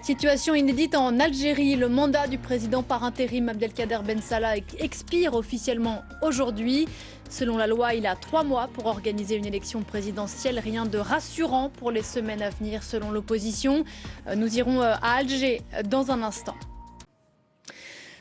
Situation inédite en Algérie. Le mandat du président par intérim Abdelkader Ben Salah expire officiellement aujourd'hui. Selon la loi, il a 3 mois pour organiser une élection présidentielle. Rien de rassurant pour les semaines à venir selon l'opposition. Nous irons à Alger dans un instant.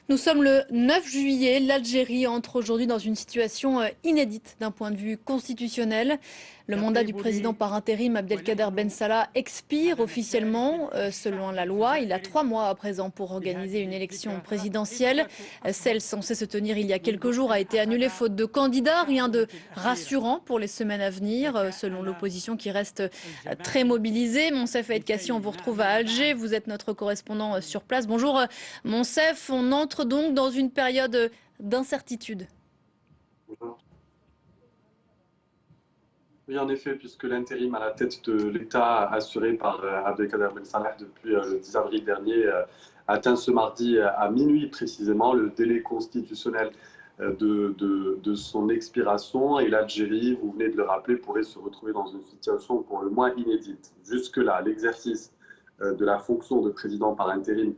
Nous sommes le 9 juillet. L'Algérie entre aujourd'hui dans une situation inédite d'un point de vue constitutionnel. Le mandat du président par intérim Abdelkader Ben Salah expire officiellement. Selon la loi, il a 3 mois à présent pour organiser une élection présidentielle. Celle censée se tenir il y a quelques jours a été annulée faute de candidats. Rien de rassurant pour les semaines à venir, selon l'opposition qui reste très mobilisée. Monsef Aïd Kassi, on vous retrouve à Alger. Vous êtes notre correspondant sur place. Bonjour Monsef, on entre donc dans une période d'incertitude. Oui, en effet, puisque l'intérim à la tête de l'État assuré par Abdelkader Ben Salah depuis le 10 avril dernier atteint ce mardi à minuit précisément le délai constitutionnel de son expiration, et l'Algérie, vous venez de le rappeler, pourrait se retrouver dans une situation pour le moins inédite. Jusque-là, l'exercice de la fonction de président par intérim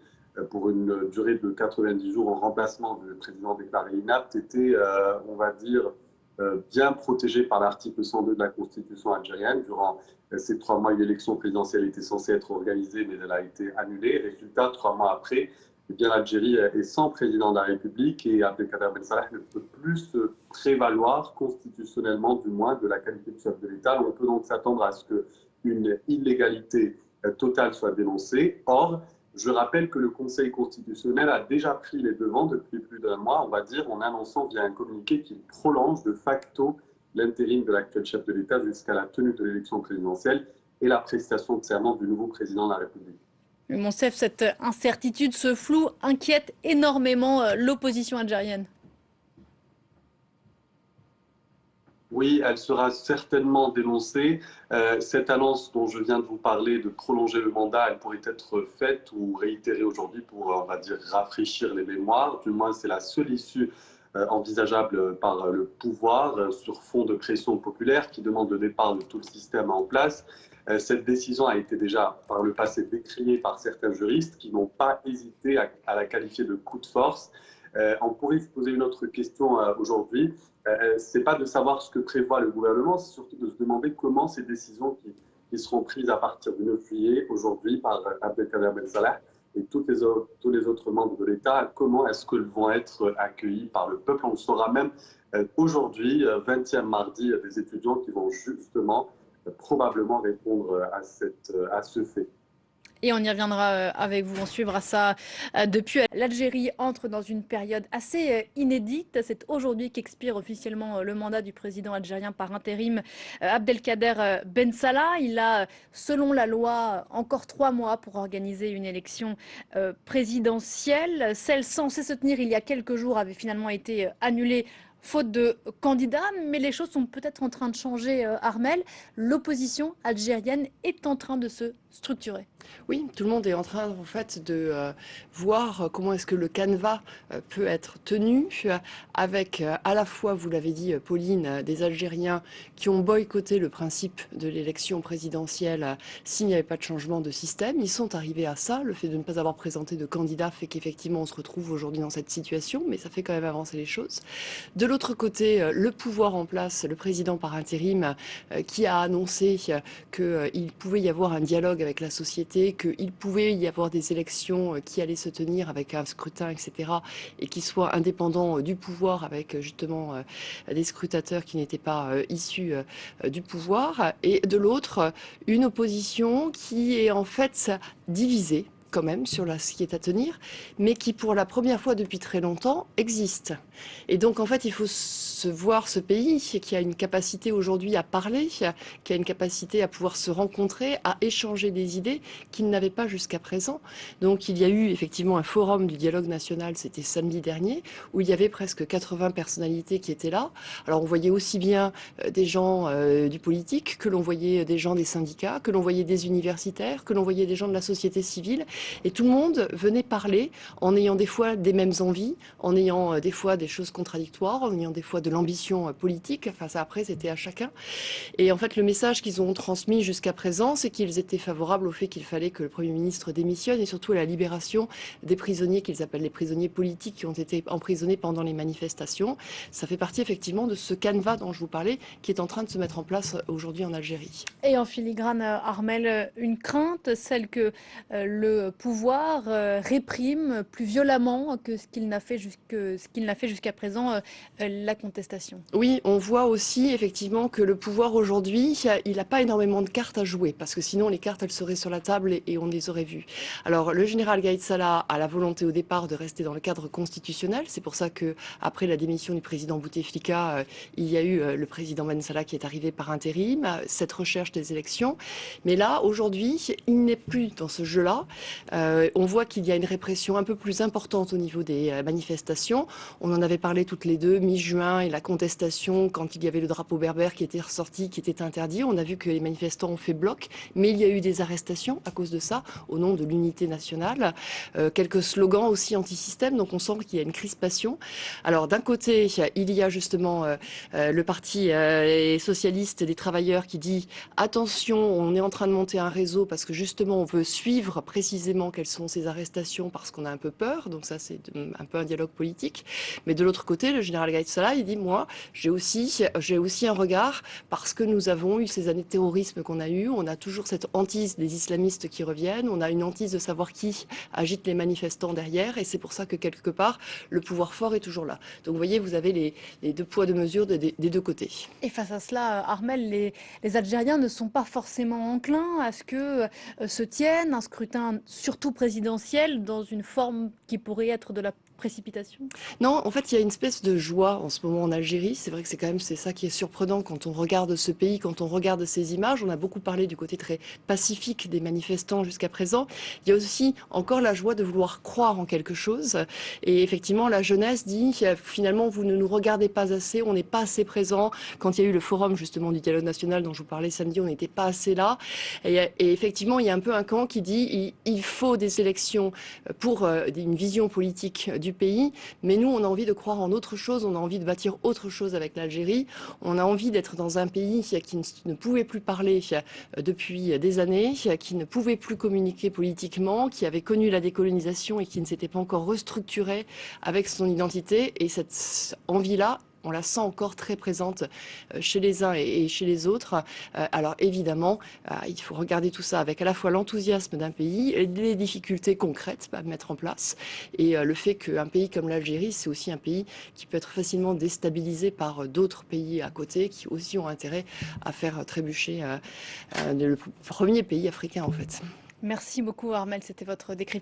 pour une durée de 90 jours en remplacement du président déclaré inapte était, on va dire, bien protégé par l'article 102 de la Constitution algérienne. Durant ces 3 mois, une élection présidentielle était censée être organisée, mais elle a été annulée. Résultat, 3 mois après, eh bien, l'Algérie est sans président de la République et Abdelkader Ben Salah ne peut plus se prévaloir constitutionnellement, du moins, de la qualité de chef de l'État. On peut donc s'attendre à ce qu'une illégalité totale soit dénoncée. Or, je rappelle que le Conseil constitutionnel a déjà pris les devants depuis plus d'un mois, on va dire, en annonçant via un communiqué qu'il prolonge de facto l'intérim de l'actuel chef de l'État jusqu'à la tenue de l'élection présidentielle et la prestation de serment du nouveau président de la République. Monsef, cette incertitude, ce flou inquiète énormément l'opposition algérienne. Oui, elle sera certainement dénoncée. Cette annonce dont je viens de vous parler, de prolonger le mandat, elle pourrait être faite ou réitérée aujourd'hui pour, on va dire, rafraîchir les mémoires. Du moins, c'est la seule issue envisageable par le pouvoir sur fond de pression populaire qui demande le départ de tout le système en place. Cette décision a été déjà par le passé décriée par certains juristes qui n'ont pas hésité à la qualifier de coup de force. On pourrait se poser une autre question aujourd'hui. Ce n'est pas de savoir ce que prévoit le gouvernement, c'est surtout de se demander comment ces décisions qui seront prises à partir du 9 juillet, aujourd'hui, par Abdelkader Ben Salah et tous les autres membres de l'État, comment est-ce qu'elles vont être accueillies par le peuple. On le saura même aujourd'hui, 20e mardi, des étudiants qui vont justement probablement répondre à ce fait. Et on y reviendra avec vous, on suivra ça depuis. L'Algérie entre dans une période assez inédite. C'est aujourd'hui qu'expire officiellement le mandat du président algérien par intérim Abdelkader Ben Salah. Il a, selon la loi, encore 3 mois pour organiser une élection présidentielle. Celle censée se tenir il y a quelques jours avait finalement été annulée faute de candidats, mais les choses sont peut-être en train de changer, Armel. L'opposition algérienne est en train de se structurer. Oui, tout le monde est en train en fait de voir comment est-ce que le canevas peut être tenu avec à la fois, vous l'avez dit Pauline, des Algériens qui ont boycotté le principe de l'élection présidentielle s'il n'y avait pas de changement de système. Ils sont arrivés à ça. Le fait de ne pas avoir présenté de candidat fait qu'effectivement on se retrouve aujourd'hui dans cette situation, mais ça fait quand même avancer les choses. De l'autre côté, le pouvoir en place, le président par intérim qui a annoncé qu'il pouvait y avoir un dialogue avec la société, qu'il pouvait y avoir des élections qui allaient se tenir avec un scrutin, etc., et qui soient indépendants du pouvoir avec justement des scrutateurs qui n'étaient pas issus du pouvoir. Et de l'autre, une opposition qui est en fait divisée quand même sur ce qui est à tenir, mais qui pour la première fois depuis très longtemps existe. Et donc en fait il faut se voir ce pays qui a une capacité aujourd'hui à parler, qui a une capacité à pouvoir se rencontrer, à échanger des idées qu'il n'avait pas jusqu'à présent. Donc il y a eu effectivement un forum du dialogue national, c'était samedi dernier, où il y avait presque 80 personnalités qui étaient là. Alors on voyait aussi bien des gens du politique, que l'on voyait des gens des syndicats, que l'on voyait des universitaires, que l'on voyait des gens de la société civile, Et tout le monde venait parler en ayant des fois des mêmes envies, en ayant des fois des choses contradictoires, en ayant des fois de l'ambition politique. Enfin, ça, après, c'était à chacun. Et en fait, le message qu'ils ont transmis jusqu'à présent, c'est qu'ils étaient favorables au fait qu'il fallait que le Premier ministre démissionne et surtout à la libération des prisonniers qu'ils appellent les prisonniers politiques qui ont été emprisonnés pendant les manifestations. Ça fait partie effectivement de ce canevas dont je vous parlais qui est en train de se mettre en place aujourd'hui en Algérie. Et en filigrane, Armel, une crainte, celle que le pouvoir réprime plus violemment que ce qu'il n'a fait jusqu'à présent la contestation. Oui, on voit aussi effectivement que le pouvoir aujourd'hui, il n'a pas énormément de cartes à jouer parce que sinon les cartes elles seraient sur la table et on les aurait vues. Alors le général Gaïd Salah a la volonté au départ de rester dans le cadre constitutionnel. C'est pour ça que après la démission du président Bouteflika, il y a eu le président Ben Salah qui est arrivé par intérim, cette recherche des élections. Mais là, aujourd'hui, il n'est plus dans ce jeu-là. On voit qu'il y a une répression un peu plus importante au niveau des manifestations. On en avait parlé toutes les deux, mi-juin, et la contestation, quand il y avait le drapeau berbère qui était ressorti, qui était interdit. On a vu que les manifestants ont fait bloc, mais il y a eu des arrestations à cause de ça, au nom de l'unité nationale. Quelques slogans aussi anti-système, donc on sent qu'il y a une crispation. Alors d'un côté, il y a justement le parti socialiste des travailleurs qui dit « Attention, on est en train de monter un réseau parce que justement on veut suivre précisément quelles sont ces arrestations parce qu'on a un peu peur ». Donc ça c'est un peu un dialogue politique. Mais de l'autre côté, le général Gaïd Salah, il dit « Moi, j'ai aussi un regard parce que nous avons eu ces années de terrorisme qu'on a eues. On a toujours cette hantise des islamistes qui reviennent. On a une hantise de savoir qui agite les manifestants derrière. Et c'est pour ça que quelque part, le pouvoir fort est toujours là. » Donc vous voyez, vous avez les deux poids, deux mesures des deux côtés. Et face à cela, Armel, les Algériens ne sont pas forcément enclins à ce que se tienne un scrutin, surtout présidentiel, dans une forme qui pourrait être de la précipitation? Non, en fait, il y a une espèce de joie en ce moment en Algérie. C'est vrai que c'est ça qui est surprenant quand on regarde ce pays, quand on regarde ces images. On a beaucoup parlé du côté très pacifique des manifestants jusqu'à présent. Il y a aussi encore la joie de vouloir croire en quelque chose. Et effectivement, la jeunesse dit finalement, vous ne nous regardez pas assez, on n'est pas assez présent. Quand il y a eu le forum justement du dialogue national dont je vous parlais samedi, on n'était pas assez là. Et effectivement, il y a un peu un camp qui dit il faut des élections pour une vision politique du pays, mais nous on a envie de croire en autre chose, on a envie de bâtir autre chose avec l'Algérie, on a envie d'être dans un pays qui ne pouvait plus parler depuis des années, qui ne pouvait plus communiquer politiquement, qui avait connu la décolonisation et qui ne s'était pas encore restructuré avec son identité, et cette envie-là, on la sent encore très présente chez les uns et chez les autres. Alors évidemment, il faut regarder tout ça avec à la fois l'enthousiasme d'un pays, les difficultés concrètes à mettre en place, et le fait qu'un pays comme l'Algérie, c'est aussi un pays qui peut être facilement déstabilisé par d'autres pays à côté, qui aussi ont intérêt à faire trébucher le premier pays africain en fait. Merci beaucoup Armel, c'était votre décryptage.